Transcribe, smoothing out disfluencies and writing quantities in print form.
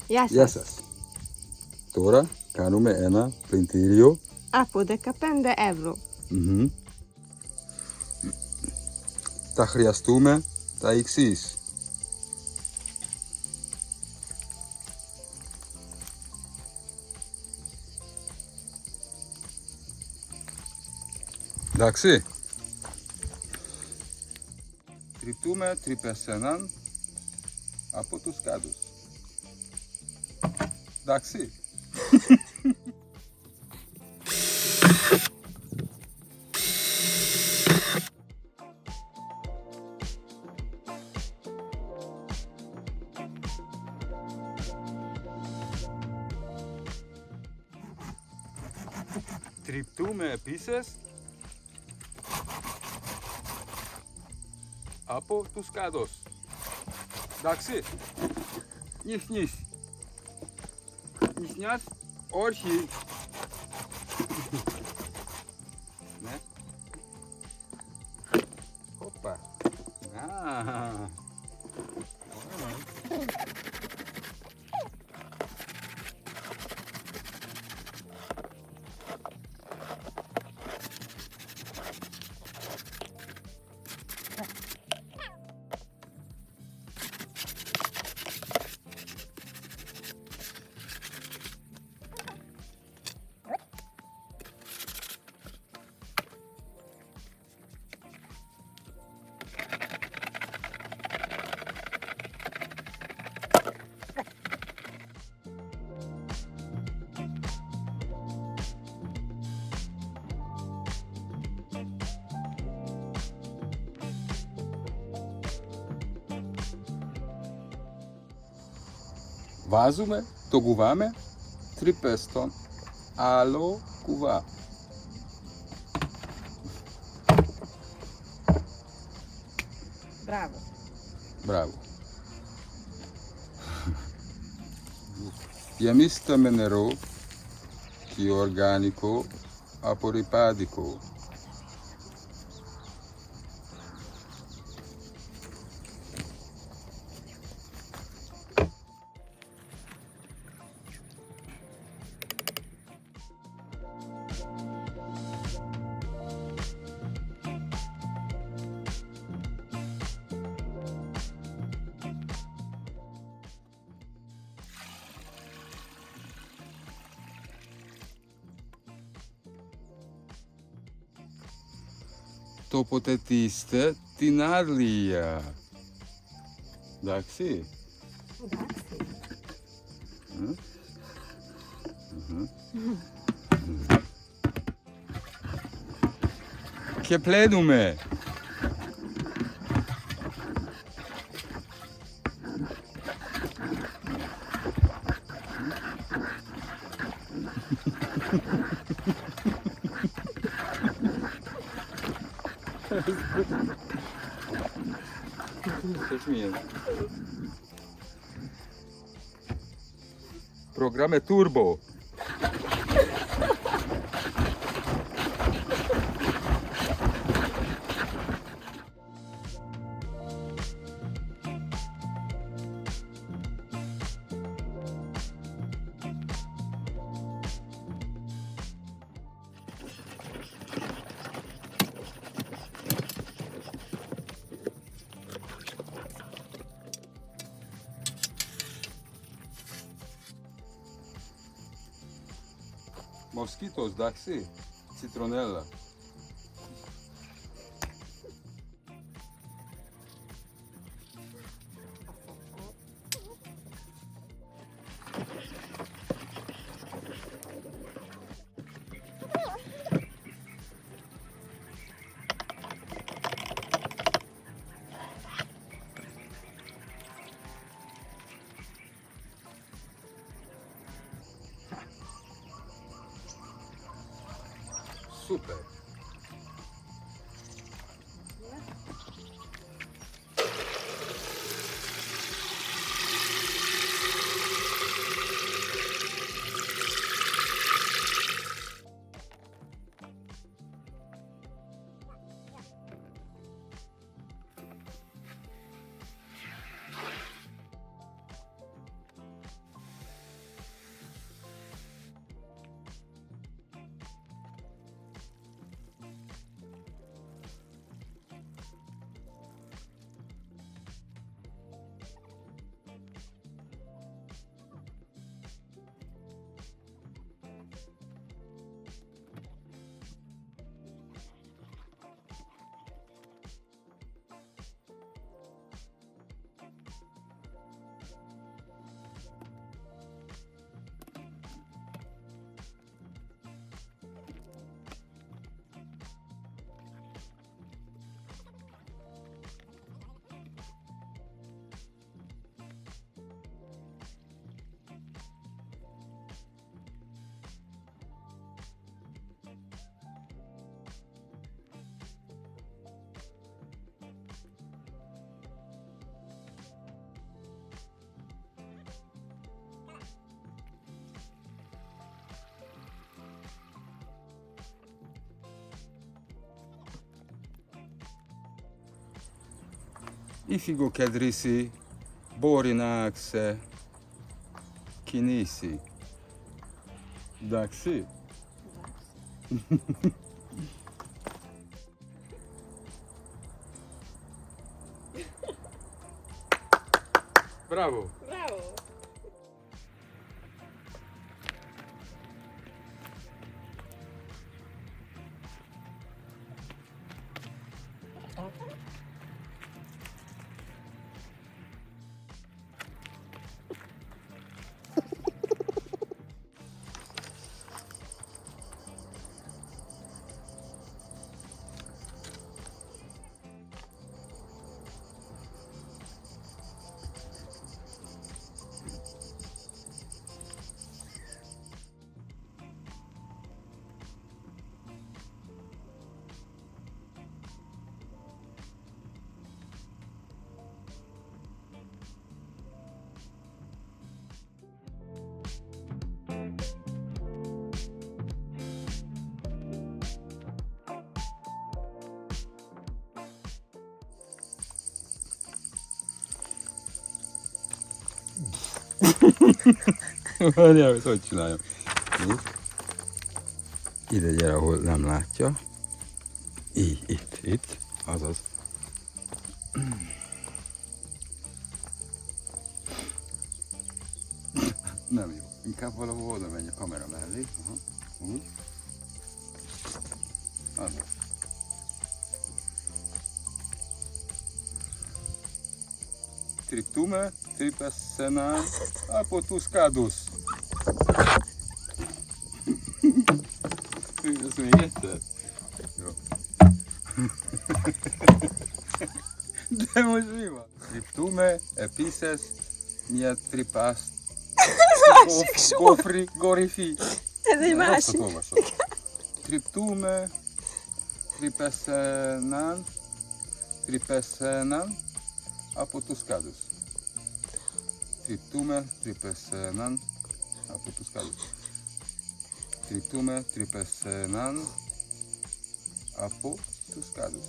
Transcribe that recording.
Γεια σας. Γεια σας. Τώρα κάνουμε ένα πλυντήριο Από 15 ευρώ. Θα χρειαστούμε τα εξής. Εντάξει. Τρυπτούμε τρυπεσέναν από τους κάτω. Εντάξει. Τρυπτούμε επίσης από τους κάτω. Εντάξει. Νις νις. Νις νιάς. Όχι. Ναι. Hoppa. Ah. Βάζουμε το κουβά με τρύπες στον άλλο κουβά. Μπράβο. Μπράβο. Γεμίστε με νερό και οργανικό απορρυπαντικό. Τοποθετήστε την άλυα. Εντάξει. Και πλένουμε. Programma Turbo. Μοσκίτος, εντάξει, τσιτρονέλα. Super. Ifigo kedrisi, borinaxe, kinisi. Daxi. Brawo. Brawo! Várjál, hogy csináljam. Így. Ide gyere, ahol nem látja. Így, itt. Azaz. Nem jó. Inkább valahol oda menj a kamera mellé. Aha. Úgy. Azaz. Triptume, tripessenan, apotuscadus. Ezt még egyszer? Jó. De most mi van? Triptume, epises, mia tripas, gofri, gorifi. Ez egy másik. Triptume, tripessenan, apotuscadus. Triptume, tripessenan, apotuscadus. Triptume, tripessenan, apotuscadus.